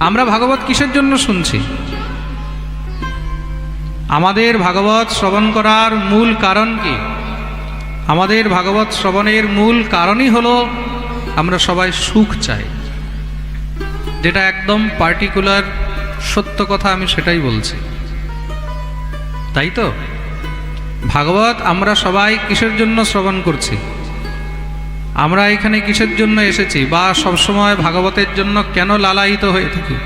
আমরা ভাগবত কিসের জন্য শুনছি? আমাদের ভাগবত শ্রবণ করার মূল কারণ কি? আমাদের ভাগবত শ্রবণের মূল কারণই হলো আমরা সবাই সুখ চাই। যেটা একদম পার্টিকুলার সত্য কথা, আমি সেটাই বলছি, তাই তো? ভাগবত আমরা সবাই কিসের জন্য শ্রবণ করছি? আমরা এখানে কিসের জন্য এসেছি, বা সবসময় ভাগবতের জন্য কেন লালায়িত হয়ে থাকি?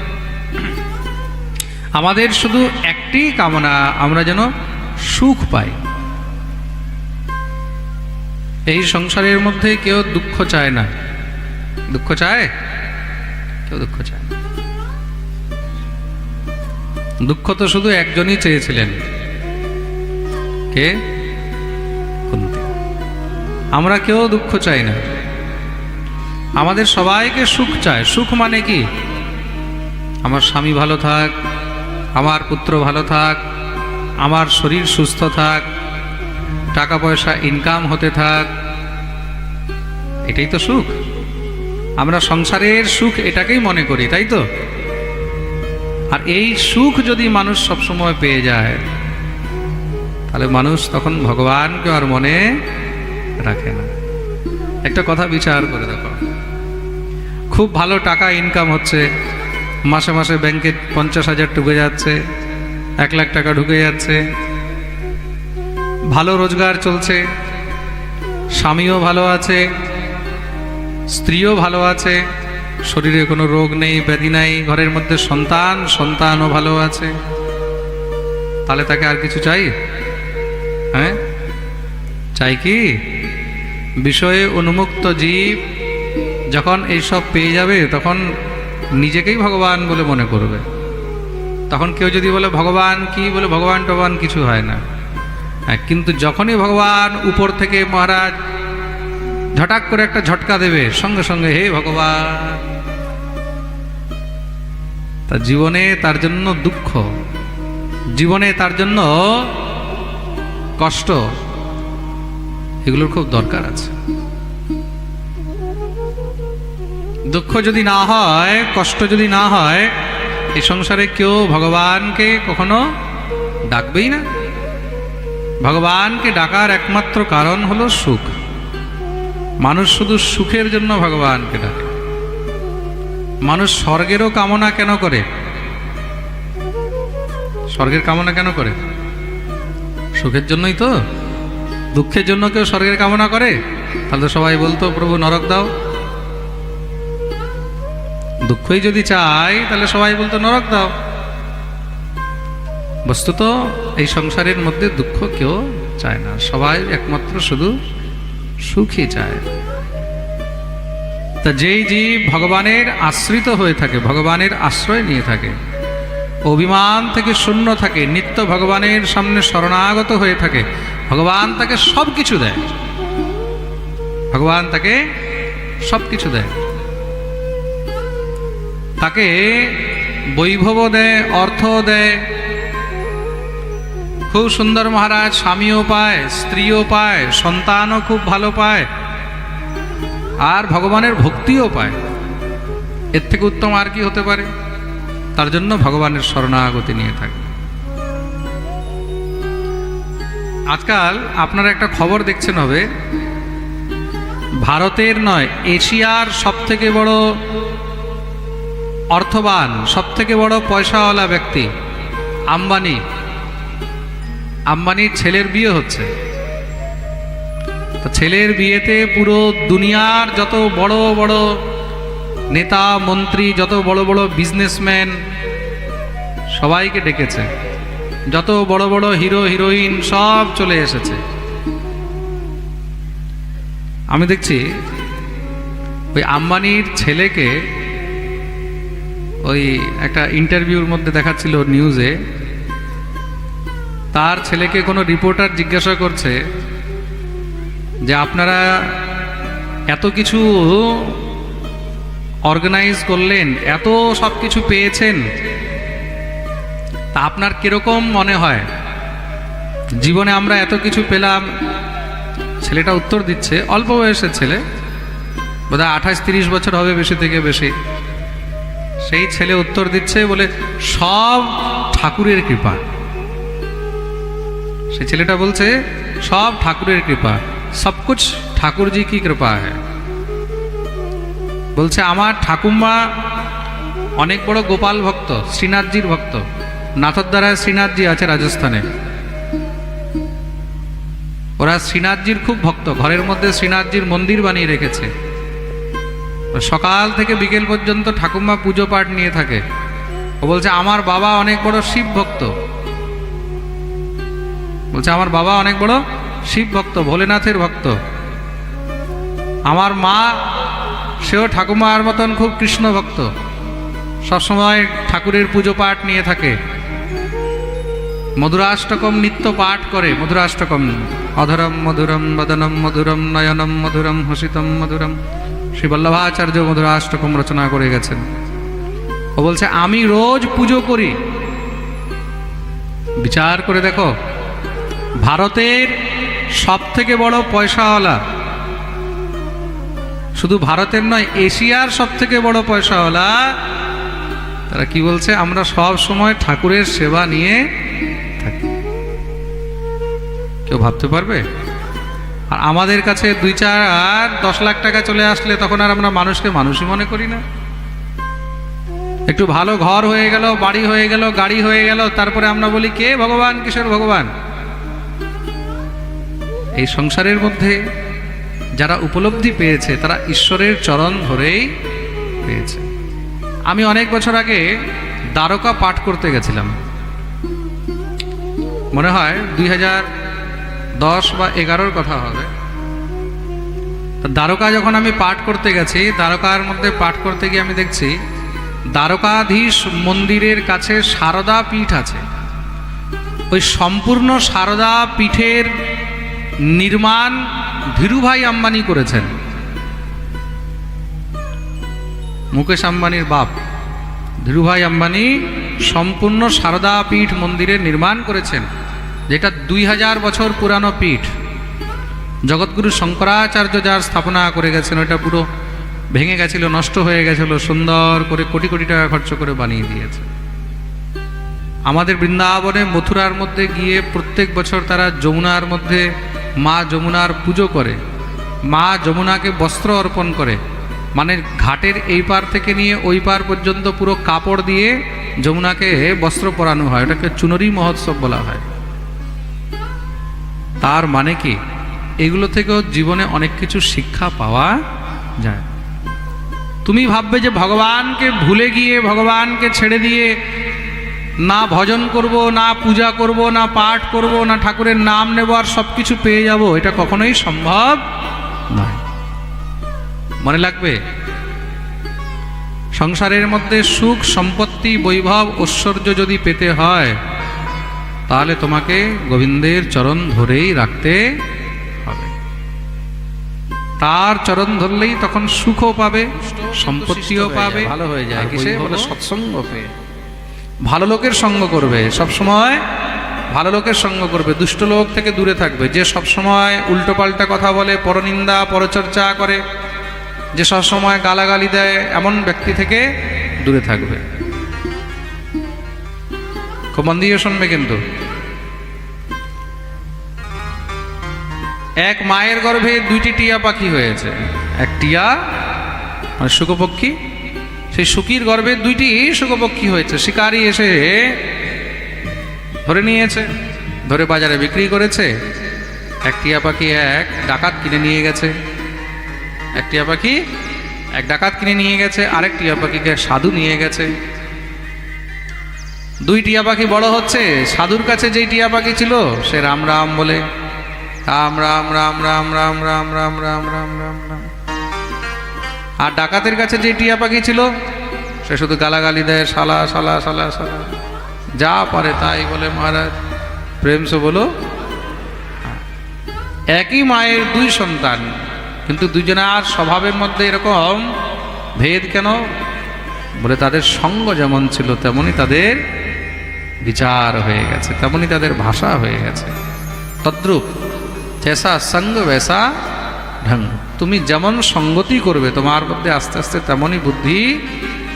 আমাদের শুধু একটি কামনা, আমরা যেন সুখ পাই। এই সংসারের মধ্যে কেউ দুঃখ চায় না। দুঃখ চায়? কেউ দুঃখ চায় না। দুঃখ তো শুধু একজনই চেয়েছিলেন, কে? কুন্তী। আমরা কেউ দুঃখ চাই না, আমাদের সবাইকে সুখ চায়। সুখ মানে কি? আমার স্বামী ভালো থাক, আমার পুত্র ভালো থাক, আমার শরীর সুস্থ থাক, টাকা পয়সা ইনকাম হতে থাক, এটাই তো সুখ। আমরা সংসারের সুখ এটাকেই মনে করি, তাই তো? আর এই সুখ যদি মানুষ সবসময় পেয়ে যায়, তাহলে মানুষ তখন ভগবানকে আর মনে রাখে না। একটা কথা বিচার করে দেখো, খুব ভালো টাকা ইনকাম হচ্ছে, মাসে মাসে ব্যাংকে 50,000 ঢুকে যাচ্ছে, 1 লাখ টাকা ঢুকে যাচ্ছে, ভালো রোজগার চলছে, স্বামীও ভালো আছে, স্ত্রীও ভালো আছে, শরীরে কোনো রোগ নেই, ব্যাধি নাই, ঘরের মধ্যে সন্তানও ভালো আছে, তাহলে তাকে আর কিছু চাই? হ্যাঁ, চাই কি? বিষয়ে উন্মুক্ত জীব যখন এইসব পেয়ে যাবে, তখন নিজেকেই ভগবান বলে মনে করবে। তখন কেউ যদি বলে ভগবান কি, বলে ভগবান টবান কিছু হয় না। হ্যাঁ, কিন্তু যখনই ভগবান উপর থেকে মহারাজ ঝটাক করে একটা ঝটকা দেবে, সঙ্গে সঙ্গে হে ভগবান। তা জীবনে তার জন্য দুঃখ, জীবনে তার জন্য কষ্ট, এগুলোর খুব দরকার আছে। দুঃখ যদি না হয়, কষ্ট যদি না হয়, এই সংসারে কেউ ভগবানকে কখনো ডাকবেই না। ভগবানকে ডাকার একমাত্র কারণ হলো সুখ। মানুষ শুধু সুখের জন্য ভগবানকে ডাকে। মানুষ স্বর্গেরও কামনা কেন করে? স্বর্গের কামনা কেন করে? সুখের জন্যই তো। দুঃখের জন্য কেউ স্বর্গের কামনা করে? তাহলে সবাই বলতো প্রভু নরক দাও। দুঃখই যদি চাই, তাহলে সবাই বলতো নরক দাও। বস্তুত এই সংসারের মধ্যে দুঃখ কেউ চায় না, সবাই একমাত্র শুধু সুখই চায়। তা যেই জীব ভগবানের আশ্রিত হয়ে থাকে, ভগবানের আশ্রয় নিয়ে থাকে, অভিমান থেকে শূন্য থাকে, নিত্য ভগবানের সামনে শরণাগত হয়ে থাকে, ভগবান তাকে সব কিছু দেয়। ভগবান তাকে সব কিছু দেয়। তাকে বৈভব দেয়, অর্থ দেয়, খুব সুন্দর মহারাজ স্বামীও পায়, স্ত্রীও পায়, সন্তানও খুব ভালো পায়, আর ভগবানের ভক্তিও পায়। এর থেকে উত্তম আর কি হতে পারে? তার জন্য ভগবানের শরণাগতি নিয়ে থাকে। আজকাল আপনারা একটা খবর দেখছেন হবে, ভারতের নয়, এশিয়ার সবথেকে বড় অর্থবান, সবথেকে বড় পয়সাওয়ালা ব্যক্তি আম্বানি, আম্বানির ছেলের বিয়ে হচ্ছে। তো ছেলের বিয়েতে পুরো দুনিয়ার যত বড় বড় নেতা মন্ত্রী, যত বড় বড় বিজনেসম্যান, সবাইকে ডেকেছে। যত বড় বড় হিরো হিরোইন সব চলে এসেছে। আমি দেখছি ওই আম্বানির ছেলেকে ওই একটা ইন্টারভিউর মধ্যে দেখাচ্ছিল নিউজে, তার ছেলেকে কোনো রিপোর্টার জিজ্ঞাসা করছে যে আপনারা এত কিছু অর্গানাইজ করলেন, এত সব কিছু পেয়েছেন, তা আপনার কিরকম মনে হয় জীবনে আমরা এত কিছু পেলাম? ছেলেটা উত্তর দিচ্ছে, অল্প বয়সের ছেলে, বোধহয় 28-30 বছর হবে, বেশি থেকে বেশি। সে সেই ছেলে উত্তর দিচ্ছে, বলে সব ঠাকুরের কৃপা। সেই ছেলেটা বলছে সব ঠাকুরের কৃপা, সব কুছ ঠাকুরজি কি কৃপা হ্যায়। বলছে আমার ঠাকুমা অনেক বড় গোপাল ভক্ত, শ্রীনাথজির ভক্ত। নাথদ্বারায় শ্রীনাথজি আছে রাজস্থানে, ওরা শ্রীনাথজির খুব ভক্ত, ঘরের মধ্যে শ্রীনাথজির মন্দির বানিয়ে রেখেছে। সকাল থেকে বিকেল পর্যন্ত ঠাকুমা পুজো পাঠ নিয়ে থাকে। ও বলছে আমার বাবা অনেক বড় শিব ভক্ত, বলছে আমার বাবা অনেক বড় শিব ভক্ত, ভোলেনাথের ভক্ত। আমার মা সেও ঠাকুমার মতন খুব কৃষ্ণ ভক্ত, সবসময় ঠাকুরের পুজো পাঠ নিয়ে থাকে, মধুরাষ্টকম নিত্য পাঠ করে। মধুরাষ্টকম অধরম মধুরম বদনম মধুরম নয়নম মধুরম হসিতম মধুরম, শ্রী বল্লভাচার্য মধুরাষ্টকম রচনা করে গেছেন। ও বলছে আমি রোজ পুজো করি। বিচার করে দেখো, ভারতের সব থেকে বড় পয়সাওয়ালা, শুধু ভারতের নয় এশিয়ার সব থেকে বড় পয়সাওয়ালা, তারা কি বলছে, আমরা সব সময় ঠাকুরের সেবা নিয়ে থাকি। কেউ ভাবতে পারবে? আর আমাদের কাছে 2-4 আর 10 লাখ টাকা চলে আসলে তখন আর আমরা মানুষকে মানুষই মনে করি না। একটু ভালো ঘর হয়ে গেল, বাড়ি হয়ে গেল, গাড়ি হয়ে গেল, তারপরে আমরা বলি কে ভগবান, কিসের ভগবান। এই সংসারের মধ্যে যারা উপলব্ধি পেয়েছে তারা ঈশ্বরের চরণ ধরেই পেয়েছে। আমি অনেক বছর আগে দ্বারকা পাঠ করতে গেছিলাম, মনে হয় 2010 বা 11-র কথা হবে। দ্বারকা যখন আমি পাঠ করতে গেছি, দ্বারকার মধ্যে পাঠ করতে গিয়ে আমি দেখছি দ্বারকাধীশ মন্দিরের কাছে সারদা পীঠ আছে। ওই সম্পূর্ণ সারদা পীঠের নির্মাণ ধীরুভাই আম্বানি করেছেন, মুকেশ আম্বানির বাপ ধীরুভাই আম্বানি সম্পূর্ণ সারদা পীঠ মন্দিরের নির্মাণ করেছেন, যেটা 2000 বছর পুরানো পীঠ। জগৎগুরু শঙ্করাচার্য যার স্থাপনা করে গেছেন, ওটা পুরো ভেঙে গেছিল, নষ্ট হয়ে গেছিল, সুন্দর করে কোটি কোটি টাকা খরচ করে বানিয়ে দিয়েছে। আমাদের বৃন্দাবনে মথুরার মধ্যে গিয়ে প্রত্যেক বছর তারা যমুনার মধ্যে মা যমুনার পুজো করে, মা যমুনাকে বস্ত্র অর্পণ করে, মানে ঘাটের এই পার থেকে নিয়ে ওই পার পর্যন্ত পুরো কাপড় দিয়ে যমুনাকে বস্ত্র পরানো হয়, ওটাকে চুনরি মহোৎসব বলা হয়। তার মানে কি, এগুলো থেকেও জীবনে অনেক কিছু শিক্ষা পাওয়া যায়। তুমি ভাববে যে ভগবানকে ভুলে গিয়ে, ভগবানকে ছেড়ে দিয়ে না ভজন করব, না পূজা করব, না পাঠ করব, না ঠাকুরের নাম নেব আর সব কিছু পেয়ে যাব, এটা কখনোই সম্ভব নয়। মনে লাগবে, সংসারের মধ্যে সুখ, সম্পত্তি, বৈভব, ঐশ্বর্য যদি পেতে হয় তাহলে তোমাকে গোবিন্দের চরণ ধরেই রাখতে হবে। তার চরণ ধরলেই তখন সুখও পাবে, সম্পত্তিও পাবে, ভালো হয়ে যায়। কিসে বলে? সৎসঙ্গ পেয়ে। ভালো লোকের সঙ্গ করবে, সবসময় ভালো লোকের সঙ্গ করবে, দুষ্ট লোক থেকে দূরে থাকবে। যে সবসময় উল্টোপাল্টা কথা বলে, পরনিন্দা পরচর্চা করে, যে সবসময় গালাগালি দেয়, এমন ব্যক্তি থেকে দূরে থাকবে। খুব মন দিয়ে শুনবে কিন্তু। এক মায়ের গর্ভে 2টি টিয়া পাখি হয়েছে। এক টিয়া মানে শুকপক্ষী, সেই শুকির গর্ভে 2টি শুকপক্ষী হয়েছে। শিকারী এসে ধরে নিয়েছে, ধরে বাজারে বিক্রি করেছে। এক টিয়া পাখি এক ডাকাত কিনে নিয়ে গেছে, এক টিয়া পাখি এক ডাকাত কিনে নিয়ে গেছে, আরেক টিয়া পাখিকে সাধু নিয়ে গেছে। 2 টিয়া পাখি বড় হচ্ছে। সাধুর কাছে যেই টিয়া পাখি ছিল সে রাম রাম বলে, রাম রাম রাম রাম রাম রাম রাম রাম রাম রাম রাম। আর ডাকাতের কাছে যে টিয়া পাখি ছিল সে শুধু গালাগালি দেয়, শালা শালা শালা শালা, যা পারে তাই বলে। মহারাজ প্রেম সে বলো। একই মায়ের 2 সন্তান, কিন্তু দুজনের স্বভাবের মধ্যে এরকম ভেদ কেন? বলে তাদের সঙ্গ যেমন ছিল তেমনি তাদের বিচার হয়ে গেছে, তেমনি তাদের ভাষা হয়ে গেছে। তদ্রূপ জেসা সঙ্গ বেসা ঢং। তুমি যেমন সঙ্গতি করবে তোমার মধ্যে আস্তে আস্তে তেমনই বুদ্ধি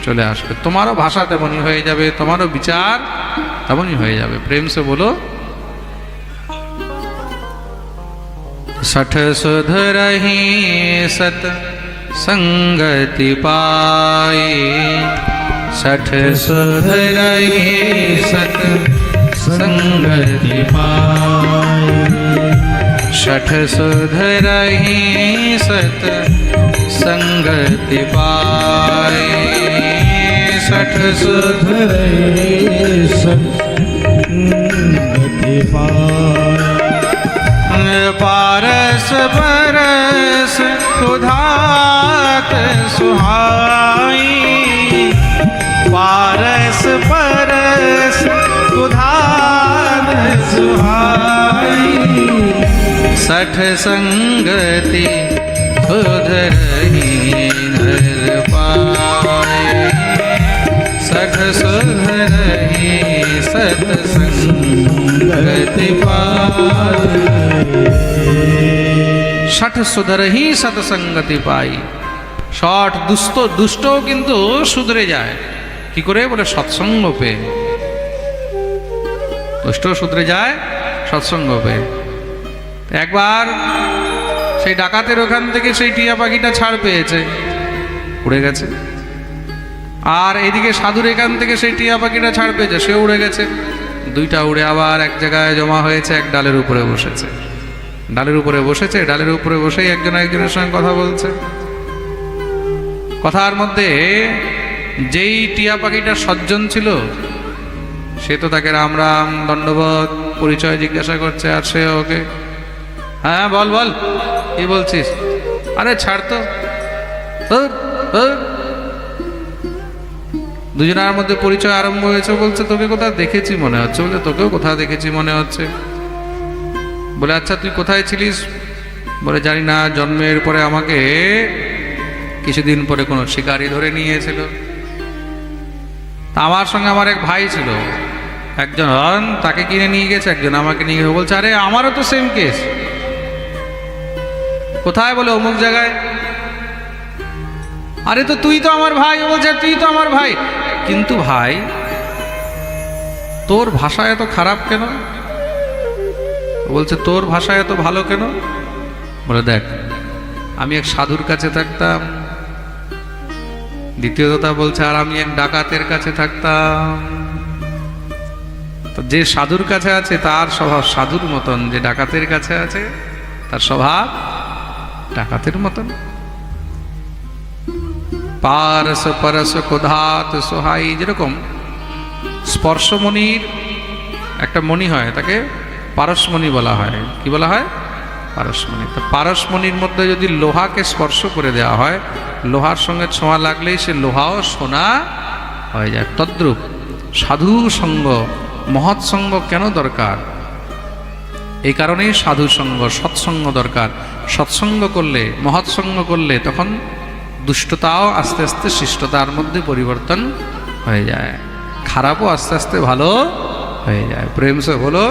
চলে আসবে, তোমারও ভাষা তেমনই হয়ে যাবে, তোমারও বিচার তেমনই হয়ে যাবে। প্রেম সে বলো। सठ सुध रही सत संगति पाए, सठ सुध रही सत संगति पाए, सठ सुध रही सत संगति पाए, सठ सुध रही संगति पाए। पारस परस सुधात सुहाई, पारस परस सुधात सुहाई, सठ संगति सुध रही नर पाए, सठ सुध रही सत्संगति पाए, ষট সুধরহি সৎসঙ্গতি পাই। ষট দুষ্টও কিন্তু সুধরে যায়, কি করে বলে সৎসঙ্গ পেয়ে। দুষ্টও সুধরে যায় সৎসঙ্গ পেয়ে। একবার সেই ডাকাতের ওখান থেকে সেই টিয়া পাখিটা ছাড় পেয়েছে, উড়ে গেছে। আর এদিকে সাধুর এখান থেকে সেই টিয়া পাখিটা ছাড় পেয়েছে, সে উড়ে গেছে। দুইটা উড়ে আবার এক জায়গায় জমা হয়েছে, এক ডালের উপরে বসেছে। ডালের উপরে বসেছে, ডালের উপরে বসেই একজন একজনের সঙ্গে কথা বলছে। কথার মধ্যে যেই টিয়া পাখিটা সজ্জন ছিল, সে তো তাকে রাম রাম দণ্ডবোধ পরিচয় জিজ্ঞাসা করছে। আর সে ওকে, হ্যাঁ বল বল কি বলছিস, আরে ছাড় তো। দুজনের মধ্যে পরিচয় আরম্ভ হয়েছে। বলছে তোকে কোথাও দেখেছি মনে হচ্ছে। বলে তোকেও কোথাও দেখেছি মনে হচ্ছে। বলে আচ্ছা তুই কোথায় ছিলিস? বলে জানি না, জন্মের পরে আমাকে কিছুদিন পরে কোনো শিকারি ধরে নিয়েছিল। তা আমার সঙ্গে আমার এক ভাই ছিল, একজন তাকে কিনে নিয়ে গেছে, একজন আমাকে নিয়ে গেছে। বলছে আরে আমারও তো সেম কেস। কোথায়? বলে অমুক জায়গায়। আরে তো তুই তো আমার ভাই। বলছে তুই তো আমার ভাই, কিন্তু ভাই তোর ভাষা এত খারাপ কেন? বলছে তোর ভাষা এত ভালো কেন? বলে দেখ, আমি এক সাধুর কাছে থাকতাম। দ্বিতীয় কথা বলছে, আর আমি এক ডাকাতের কাছে থাকতাম। তো যে সাধুর কাছে আছে তার স্বভাব সাধুর মতন, যে ডাকাতের কাছে আছে তার স্বভাব ডাকাতের মতন। পারস পরস ক্ষুধাত সোহাই, যেরকম স্পর্শমণির একটা মণি হয়, তাকে পারসমণি বলা হয়। কি বলা হয়? পারসমণি। তো পারসমণির মধ্যে যদি লোহাকে স্পর্শ করে দেওয়া হয়, লোহার সঙ্গে ছোঁয়া লাগলেই সে লোহাও সোনা হয়ে যায়। তদ্রূপ সাধু সঙ্গ, মহৎ সঙ্গ কেন দরকার? এই কারণেই সাধু সঙ্গ, সৎসঙ্গ দরকার। সৎসঙ্গ করলে, মহৎ সঙ্গ করলে তখন দুষ্টতাও আস্তে আস্তে শিষ্টতার মধ্যে পরিবর্তন হয়ে যায়, খারাপও আস্তে আস্তে ভালো হয়ে যায়। প্রেম সে বলো।